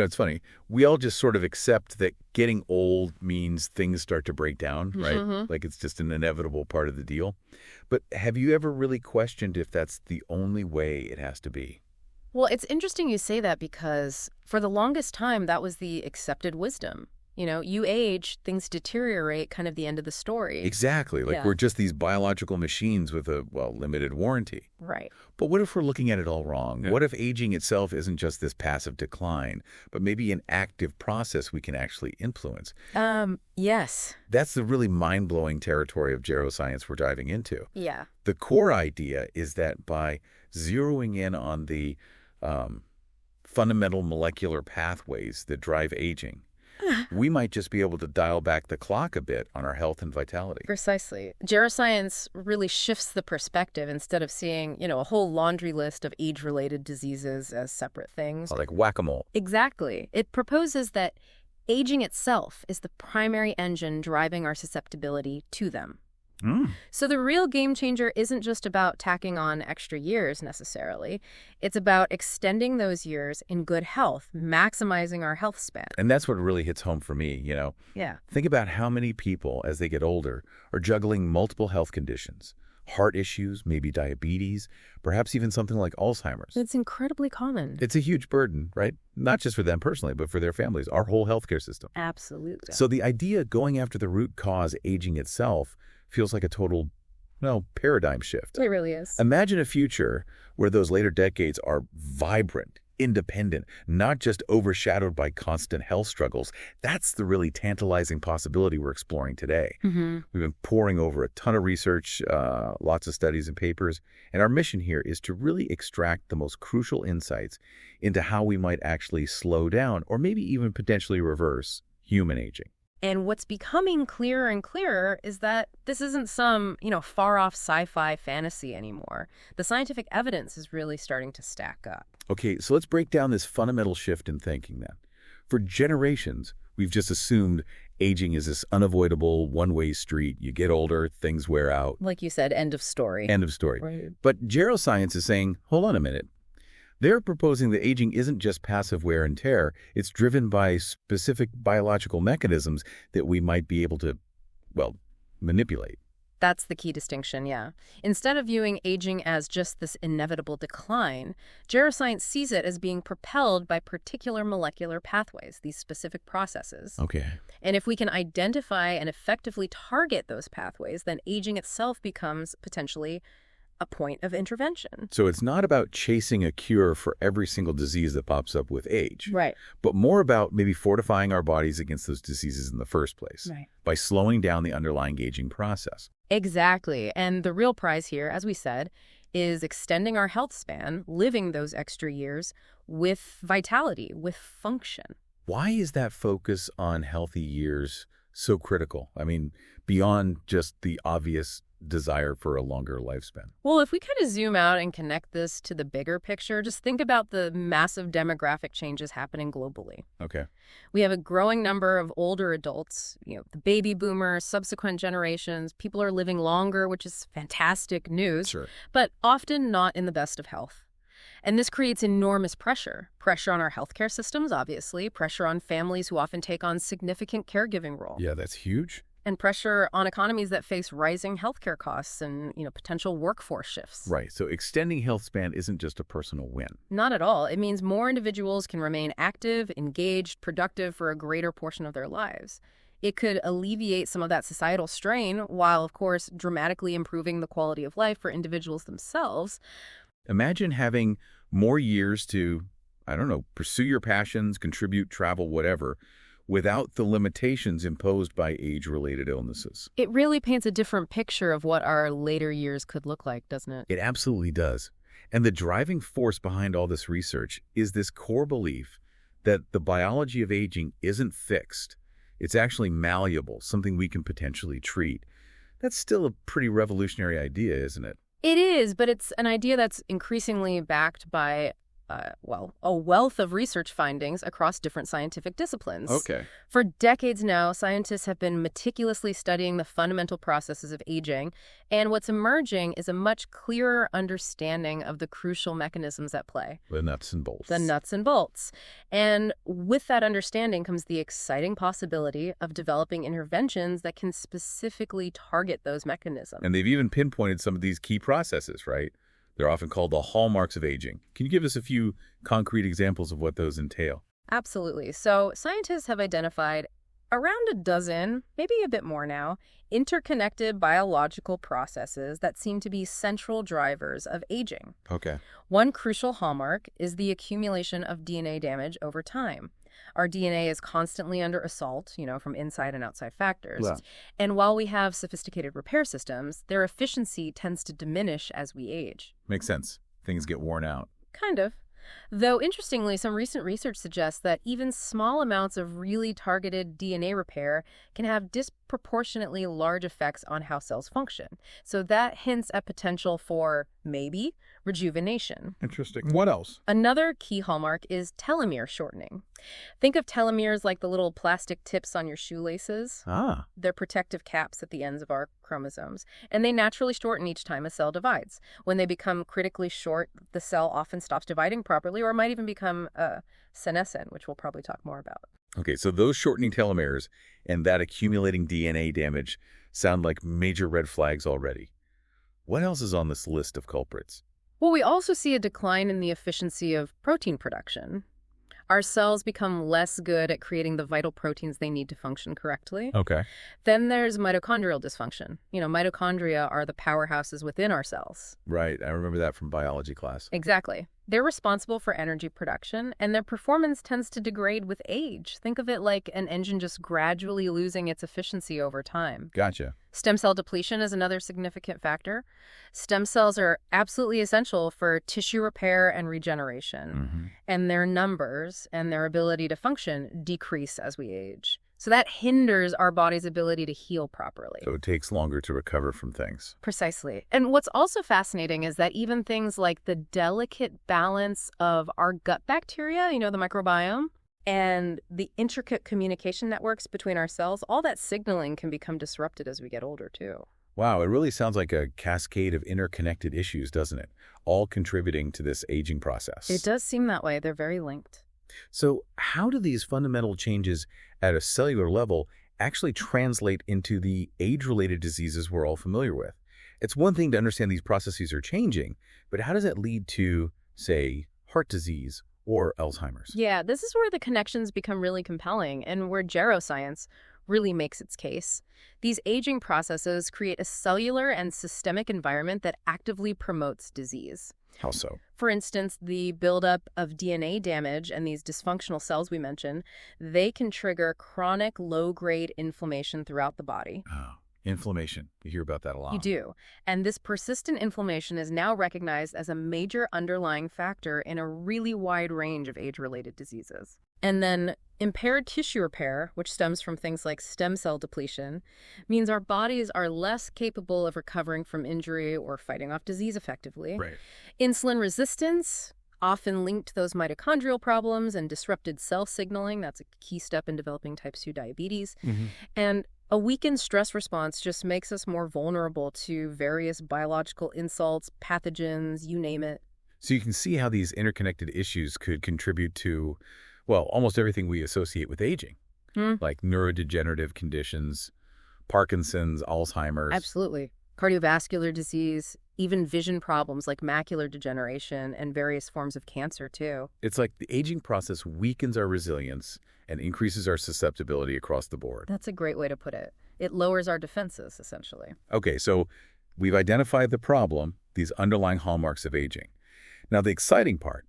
It's funny. We all just sort of accept that getting old means things start to break down, right? Like it's just an inevitable part of the deal. But have you ever really questioned if that's the only way it has to be? Well, it's interesting you say that because for the longest time, that was the accepted wisdom. You age, things deteriorate, kind of the end of the story. Exactly. Like Yeah. we're just these biological machines with a, well, limited warranty. Right. But what if we're looking at it all wrong? Yeah. What if aging itself isn't just this passive decline, but maybe an active process we can actually influence? Yes. That's the really mind-blowing territory of geroscience we're diving into. Yeah. The core idea is that by zeroing in on the fundamental molecular pathways that drive aging, we might just be able to dial back the clock a bit on our health and vitality. Precisely. Geroscience really shifts the perspective instead of seeing, a whole laundry list of age-related diseases as separate things. Like whack-a-mole. Exactly. It proposes that aging itself is the primary engine driving our susceptibility to them. So the real game changer isn't just about tacking on extra years necessarily. It's about extending those years in good health, maximizing our health span. And that's what really hits home for me, Yeah. Think about how many people, as they get older, are juggling multiple health conditions. Heart issues, maybe diabetes, perhaps even something like Alzheimer's. It's incredibly common. It's a huge burden, right? Not just for them personally, but for their families, our whole healthcare system. Absolutely. So the idea going after the root cause, aging itself, feels like a total, paradigm shift. It really is. Imagine a future where those later decades are vibrant, independent, not just overshadowed by constant health struggles. That's the really tantalizing possibility we're exploring today. We've been poring over a ton of research, lots of studies and papers, and our mission here is to really extract the most crucial insights into how we might actually slow down or maybe even potentially reverse human aging. And what's becoming clearer and clearer is that this isn't some, far-off sci-fi fantasy anymore. The scientific evidence is really starting to stack up. Okay, so let's break down this fundamental shift in thinking then. For generations, we've just assumed aging is this unavoidable one-way street. You get older, things wear out. Like you said, end of story. End of story. Right. But geroscience is saying, hold on a minute. They're proposing that aging isn't just passive wear and tear. It's driven by specific biological mechanisms that we might be able to, manipulate. That's the key distinction, yeah. Instead of viewing aging as just this inevitable decline, geroscience sees it as being propelled by particular molecular pathways, these specific processes. Okay. And if we can identify and effectively target those pathways, then aging itself becomes potentially a point of intervention. So it's not about chasing a cure for every single disease that pops up with age. Right. But more about maybe fortifying our bodies against those diseases in the first place. Right. By slowing down the underlying aging process. Exactly. And the real prize here, as we said, is extending our health span, living those extra years with vitality, with function. Why is that focus on healthy years so critical? I mean, beyond just the obvious desire for a longer lifespan. Well, if we kind of zoom out and connect this to the bigger picture, just think about the massive demographic changes happening globally. Okay. We have a growing number of older adults, the baby boomers, subsequent generations. People are living longer, which is fantastic news, Sure. but often not in the best of health. And this creates enormous pressure. Pressure on our healthcare systems, obviously, pressure on families who often take on significant caregiving role. Yeah, that's huge. And pressure on economies that face rising healthcare costs and, potential workforce shifts. Right. So extending health span isn't just a personal win. Not at all. It means more individuals can remain active, engaged, productive for a greater portion of their lives. It could alleviate some of that societal strain while, of course, dramatically improving the quality of life for individuals themselves. Imagine having more years to, pursue your passions, contribute, travel, whatever, without the limitations imposed by age-related illnesses. It really paints a different picture of what our later years could look like, doesn't it? It absolutely does. And the driving force behind all this research is this core belief that the biology of aging isn't fixed. It's actually malleable, something we can potentially treat. That's still a pretty revolutionary idea, isn't it? It is, but it's an idea that's increasingly backed by a wealth of research findings across different scientific disciplines. Okay. For decades now, scientists have been meticulously studying the fundamental processes of aging, and what's emerging is a much clearer understanding of the crucial mechanisms at play. The nuts and bolts. The nuts and bolts. And with that understanding comes the exciting possibility of developing interventions that can specifically target those mechanisms. And they've even pinpointed some of these key processes, right? They're often called the hallmarks of aging. Can you give us a few concrete examples of what those entail? Absolutely. So scientists have identified around a dozen, maybe a bit more now, interconnected biological processes that seem to be central drivers of aging. Okay. One crucial hallmark is the accumulation of DNA damage over time. Our DNA is constantly under assault, from inside and outside factors. Yeah. And while we have sophisticated repair systems, their efficiency tends to diminish as we age. Makes sense. Things get worn out. Kind of. Though, interestingly, some recent research suggests that even small amounts of really targeted DNA repair can have disproportionately large effects on how cells function. So that hints at potential for, maybe, rejuvenation. Interesting. What else? Another key hallmark is telomere shortening. Think of telomeres like the little plastic tips on your shoelaces. Ah. They're protective caps at the ends of our chromosomes, and they naturally shorten each time a cell divides. When they become critically short, the cell often stops dividing properly or might even become senescent, which we'll probably talk more about. Okay, so those shortening telomeres and that accumulating DNA damage sound like major red flags already. What else is on this list of culprits? Well, we also see a decline in the efficiency of protein production. Our cells become less good at creating the vital proteins they need to function correctly. Okay. Then there's mitochondrial dysfunction. Mitochondria are the powerhouses within our cells. Right, I remember that from biology class. Exactly. They're responsible for energy production, and their performance tends to degrade with age. Think of it like an engine just gradually losing its efficiency over time. Gotcha. Stem cell depletion is another significant factor. Stem cells are absolutely essential for tissue repair and regeneration, Mm-hmm. and their numbers and their ability to function decrease as we age. So that hinders our body's ability to heal properly. So it takes longer to recover from things. Precisely. And what's also fascinating is that even things like the delicate balance of our gut bacteria, the microbiome, and the intricate communication networks between our cells, all that signaling can become disrupted as we get older, too. Wow, it really sounds like a cascade of interconnected issues, doesn't it? All contributing to this aging process. It does seem that way. They're very linked. So how do these fundamental changes at a cellular level actually translate into the age-related diseases we're all familiar with? It's one thing to understand these processes are changing, but how does that lead to, say, heart disease or Alzheimer's? Yeah, this is where the connections become really compelling and where geroscience really makes its case. These aging processes create a cellular and systemic environment that actively promotes disease. How so? For instance, the buildup of DNA damage and these dysfunctional cells we mentioned, they can trigger chronic low-grade inflammation throughout the body. Oh, inflammation. You hear about that a lot. You do. And this persistent inflammation is now recognized as a major underlying factor in a really wide range of age-related diseases. And then impaired tissue repair, which stems from things like stem cell depletion, means our bodies are less capable of recovering from injury or fighting off disease effectively. Right. Insulin resistance, often linked to those mitochondrial problems and disrupted cell signaling. That's a key step in developing type 2 diabetes. Mm-hmm. And a weakened stress response just makes us more vulnerable to various biological insults, pathogens, you name it. So you can see how these interconnected issues could contribute to, well, almost everything we associate with aging, like neurodegenerative conditions, Parkinson's, Alzheimer's. Absolutely. Cardiovascular disease, even vision problems like macular degeneration and various forms of cancer, too. It's like the aging process weakens our resilience and increases our susceptibility across the board. That's a great way to put it. It lowers our defenses, essentially. Okay, so we've identified the problem, these underlying hallmarks of aging. Now, the exciting part,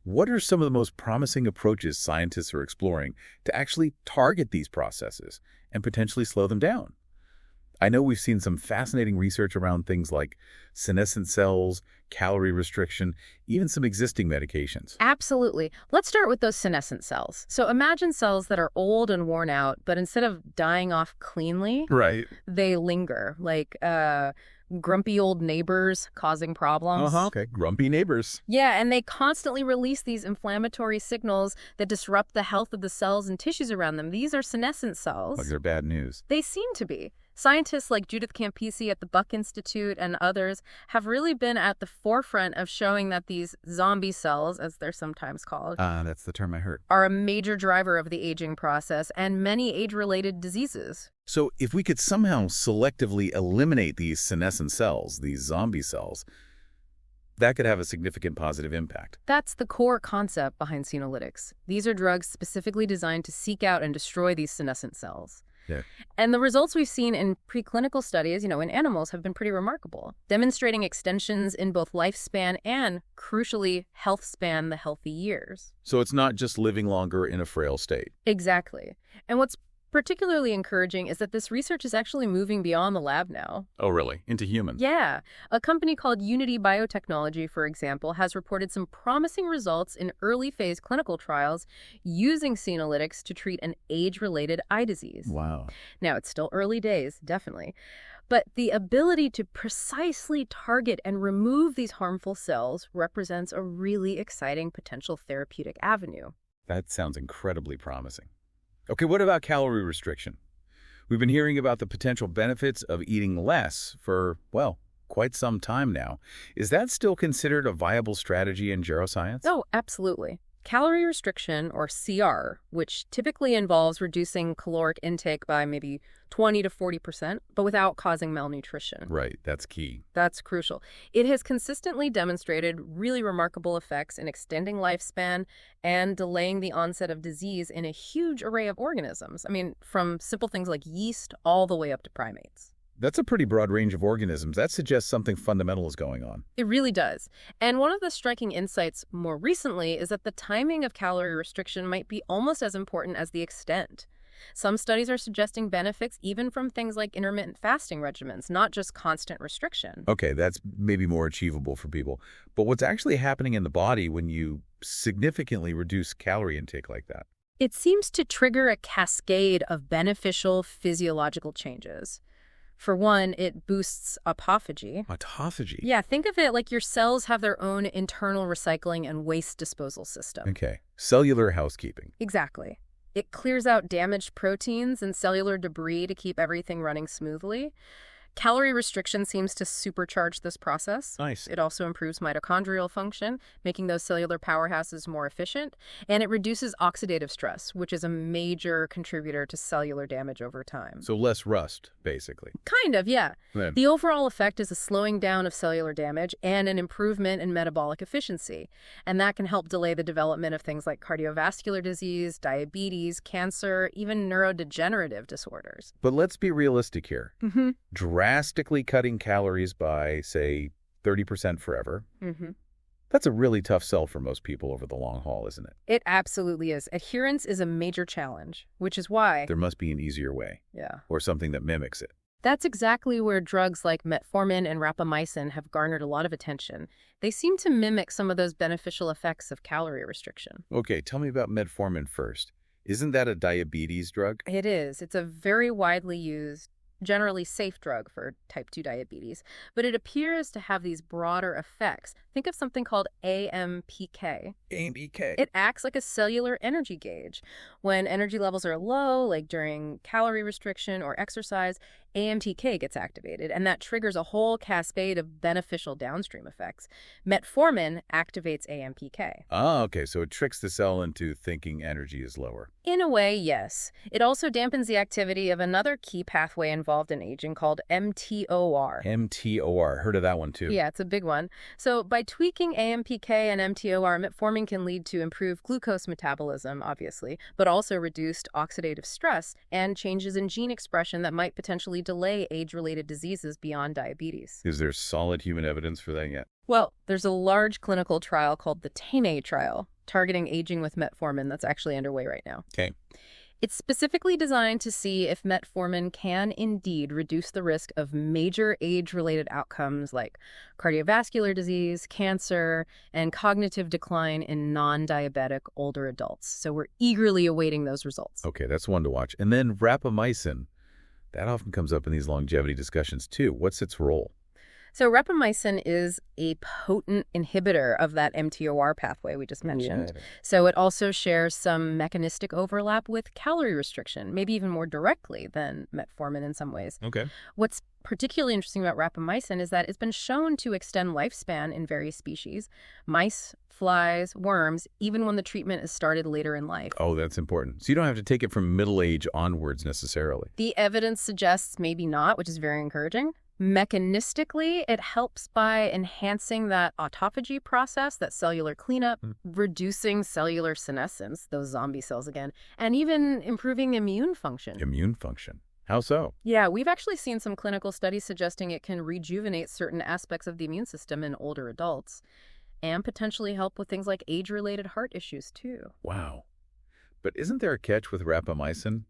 what are some of the most promising approaches scientists are exploring to actually target these processes and potentially slow them down? I know we've seen some fascinating research around things like senescent cells, calorie restriction, even some existing medications. Absolutely. Let's start with those senescent cells. So imagine cells that are old and worn out, but instead of dying off cleanly, Right. they linger, like grumpy old neighbors causing problems. Okay. Grumpy neighbors. Yeah, and they constantly release these inflammatory signals that disrupt the health of the cells and tissues around them. These are senescent cells. Like they're bad news. They seem to be. Scientists like Judith Campisi at the Buck Institute and others have really been at the forefront of showing that these zombie cells, as they're sometimes called, That's the term I heard. are a major driver of the aging process and many age-related diseases. So if we could somehow selectively eliminate these senescent cells, these zombie cells, that could have a significant positive impact. That's the core concept behind senolytics. These are drugs specifically designed to seek out and destroy these senescent cells. Yeah. And the results we've seen in preclinical studies, in animals have been pretty remarkable, demonstrating extensions in both lifespan and, crucially, health span, the healthy years. So it's not just living longer in a frail state. Exactly. And what's particularly encouraging is that this research is actually moving beyond the lab now. Oh, really? Into humans? Yeah. A company called Unity Biotechnology, for example, has reported some promising results in early-phase clinical trials using senolytics to treat an age-related eye disease. Wow. Now, it's still early days, definitely. But the ability to precisely target and remove these harmful cells represents a really exciting potential therapeutic avenue. That sounds incredibly promising. Okay, what about calorie restriction? We've been hearing about the potential benefits of eating less for, well, quite some time now. Is that still considered a viable strategy in geroscience? Oh, absolutely. Calorie restriction, or CR, which typically involves reducing caloric intake by maybe 20 to 40%, but without causing malnutrition. Right, that's key. That's crucial. It has consistently demonstrated really remarkable effects in extending lifespan and delaying the onset of disease in a huge array of organisms. I mean, from simple things like yeast all the way up to primates. That's a pretty broad range of organisms. That suggests something fundamental is going on. It really does. And one of the striking insights more recently is that the timing of calorie restriction might be almost as important as the extent. Some studies are suggesting benefits even from things like intermittent fasting regimens, not just constant restriction. Okay, that's maybe more achievable for people. But what's actually happening in the body when you significantly reduce calorie intake like that? It seems to trigger a cascade of beneficial physiological changes. For one, it boosts autophagy. Autophagy? Yeah, think of it like your cells have their own internal recycling and waste disposal system. Okay. Cellular housekeeping. Exactly. It clears out damaged proteins and cellular debris to keep everything running smoothly. Calorie restriction seems to supercharge this process. Nice. It also improves mitochondrial function, making those cellular powerhouses more efficient, and it reduces oxidative stress, which is a major contributor to cellular damage over time. So less rust, basically. Kind of, yeah. Then. The overall effect is a slowing down of cellular damage and an improvement in metabolic efficiency, and that can help delay the development of things like cardiovascular disease, diabetes, cancer, even neurodegenerative disorders. But let's be realistic here. Mm-hmm. Drastically cutting calories by, say, 30% forever. Mm-hmm. That's a really tough sell for most people over the long haul, isn't it? It absolutely is. Adherence is a major challenge, which is why... There must be an easier way. Yeah. Or something that mimics it. That's exactly where drugs like metformin and rapamycin have garnered a lot of attention. They seem to mimic some of those beneficial effects of calorie restriction. Okay, tell me about metformin first. Isn't that a diabetes drug? It is. It's a very widely used, generally safe drug for type 2 diabetes, but it appears to have these broader effects. Think of something called AMPK. AMPK? It acts like a cellular energy gauge. When energy levels are low, like during calorie restriction or exercise, AMPK gets activated, and that triggers a whole cascade of beneficial downstream effects. Metformin activates AMPK. Ah, okay, so it tricks the cell into thinking energy is lower. In a way, yes. It also dampens the activity of another key pathway involved in aging called mTOR. mTOR, heard of that one too. Yeah, it's a big one. So by tweaking AMPK and mTOR, metformin can lead to improved glucose metabolism, obviously, but also reduced oxidative stress and changes in gene expression that might potentially delay age-related diseases beyond diabetes. Is there solid human evidence for that yet? Well, there's a large clinical trial called the TANE trial, targeting aging with metformin, that's actually underway right now. Okay. It's specifically designed to see if metformin can indeed reduce the risk of major age-related outcomes like cardiovascular disease, cancer, and cognitive decline in non-diabetic older adults. So we're eagerly awaiting those results. Okay, that's one to watch. And then rapamycin. That often comes up in these longevity discussions too. What's its role? So rapamycin is a potent inhibitor of that mTOR pathway we just mentioned. Right. So it also shares some mechanistic overlap with calorie restriction, maybe even more directly than metformin in some ways. Okay. What's particularly interesting about rapamycin is that it's been shown to extend lifespan in various species, mice, flies, worms, even when the treatment is started later in life. Oh, that's important. So you don't have to take it from middle age onwards necessarily. The evidence suggests maybe not, which is very encouraging. Mechanistically, it helps by enhancing that autophagy process, that cellular cleanup, reducing cellular senescence, those zombie cells again, and even improving immune function. Immune function. How so? Yeah, we've actually seen some clinical studies suggesting it can rejuvenate certain aspects of the immune system in older adults and potentially help with things like age-related heart issues, too. Wow. But isn't there a catch with rapamycin?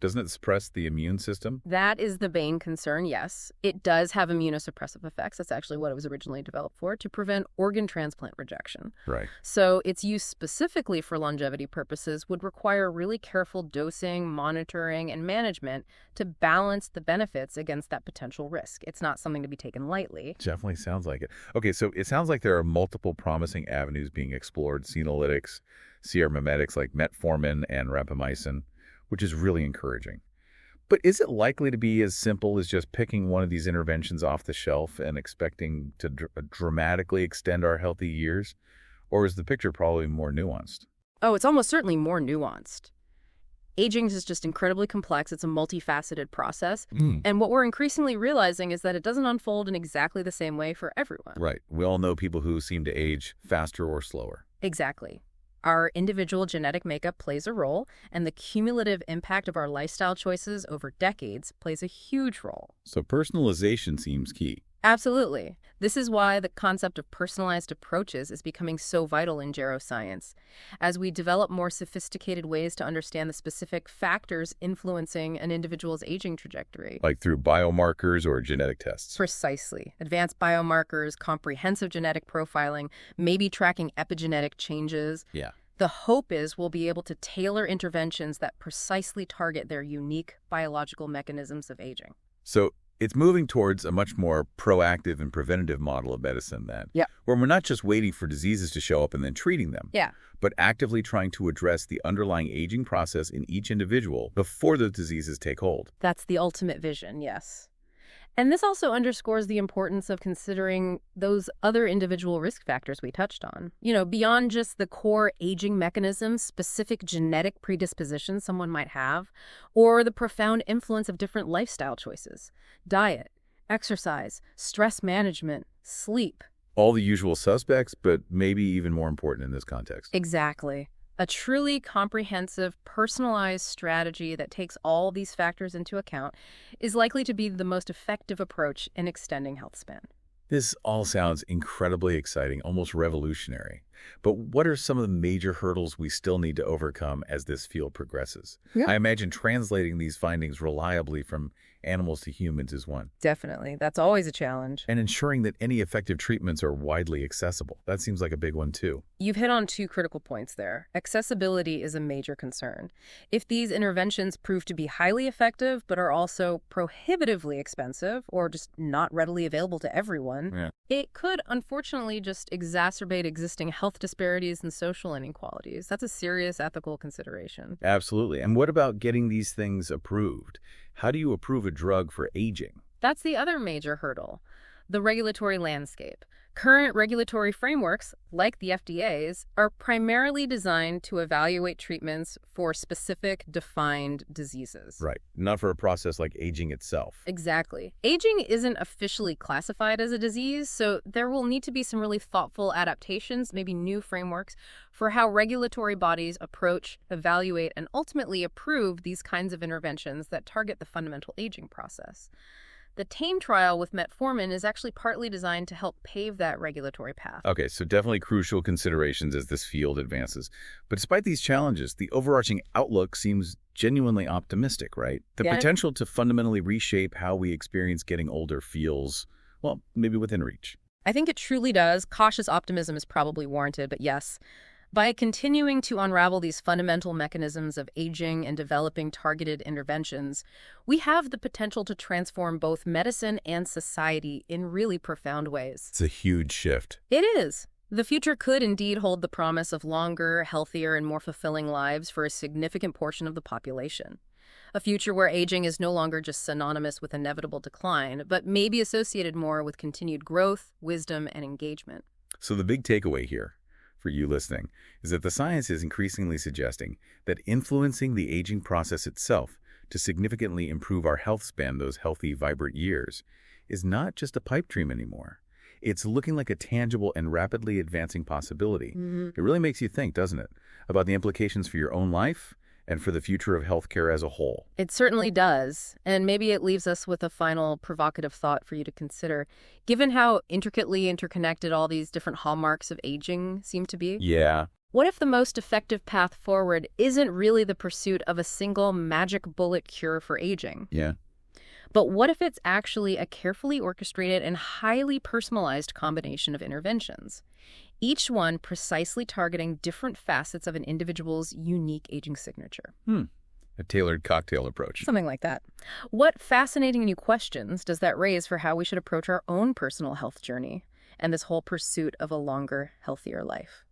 Doesn't it suppress the immune system? That is the main concern, yes. It does have immunosuppressive effects. That's actually what it was originally developed for, to prevent organ transplant rejection. Right. So its use specifically for longevity purposes would require really careful dosing, monitoring, and management to balance the benefits against that potential risk. It's not something to be taken lightly. Definitely sounds like it. Okay, so it sounds like there are multiple promising avenues being explored, senolytics, mimetics like metformin and rapamycin, which is really encouraging. But is it likely to be as simple as just picking one of these interventions off the shelf and expecting to dramatically extend our healthy years? Or is the picture probably more nuanced? Oh, it's almost certainly more nuanced. Aging is just incredibly complex. It's a multifaceted process. And what we're increasingly realizing is that it doesn't unfold in exactly the same way for everyone. Right. We all know people who seem to age faster or slower. Exactly. Our individual genetic makeup plays a role, and the cumulative impact of our lifestyle choices over decades plays a huge role. So personalization seems key. Absolutely. This is why the concept of personalized approaches is becoming so vital in geroscience. As we develop more sophisticated ways to understand the specific factors influencing an individual's aging trajectory. Like through biomarkers or genetic tests. Precisely. Advanced biomarkers, comprehensive genetic profiling, maybe tracking epigenetic changes. Yeah. The hope is we'll be able to tailor interventions that precisely target their unique biological mechanisms of aging. So it's moving towards a much more proactive and preventative model of medicine then. Yeah. Where we're not just waiting for diseases to show up and then treating them. Yeah. But actively trying to address the underlying aging process in each individual before the diseases take hold. That's the ultimate vision, yes. And this also underscores the importance of considering those other individual risk factors we touched on. You know, beyond just the core aging mechanisms, specific genetic predispositions someone might have, or the profound influence of different lifestyle choices. Diet, exercise, stress management, sleep. All the usual suspects, but maybe even more important in this context. Exactly. A truly comprehensive, personalized strategy that takes all these factors into account is likely to be the most effective approach in extending health span. This all sounds incredibly exciting, almost revolutionary. But what are some of the major hurdles we still need to overcome as this field progresses? Yeah. I imagine translating these findings reliably from animals to humans is one. Definitely. That's always a challenge. And ensuring that any effective treatments are widely accessible. That seems like a big one, too. You've hit on two critical points there. Accessibility is a major concern. If these interventions prove to be highly effective, but are also prohibitively expensive or just not readily available to everyone, it could unfortunately just exacerbate existing health disparities and social inequalities. That's a serious ethical consideration. Absolutely. And what about getting these things approved? How do you approve a drug for aging? That's the other major hurdle, the regulatory landscape. Current regulatory frameworks, like the FDA's, are primarily designed to evaluate treatments for specific defined diseases. Right. Not for a process like aging itself. Exactly. Aging isn't officially classified as a disease, so there will need to be some really thoughtful adaptations, maybe new frameworks, for how regulatory bodies approach, evaluate, and ultimately approve these kinds of interventions that target the fundamental aging process. The TAME trial with metformin is actually partly designed to help pave that regulatory path. Okay, so definitely crucial considerations as this field advances. But despite these challenges, the overarching outlook seems genuinely optimistic, right? The potential to fundamentally reshape how we experience getting older feels, well, maybe within reach. I think it truly does. Cautious optimism is probably warranted, but yes, By continuing to unravel these fundamental mechanisms of aging and developing targeted interventions, we have the potential to transform both medicine and society in really profound ways. It's a huge shift. It is. The future could indeed hold the promise of longer, healthier, and more fulfilling lives for a significant portion of the population. A future where aging is no longer just synonymous with inevitable decline, but may be associated more with continued growth, wisdom, and engagement. So the big takeaway here, for you listening, is that the science is increasingly suggesting that influencing the aging process itself to significantly improve our health span, those healthy, vibrant years, is not just a pipe dream anymore. It's looking like a tangible and rapidly advancing possibility. It really makes you think, doesn't it, about the implications for your own life and for the future of healthcare as a whole. It certainly does. And maybe it leaves us with a final provocative thought for you to consider. Given how intricately interconnected all these different hallmarks of aging seem to be, Yeah. what if the most effective path forward isn't really the pursuit of a single magic bullet cure for aging? Yeah. But what if it's actually a carefully orchestrated and highly personalized combination of interventions, each one precisely targeting different facets of an individual's unique aging signature? A tailored cocktail approach. Something like that. What fascinating new questions does that raise for how we should approach our own personal health journey and this whole pursuit of a longer, healthier life?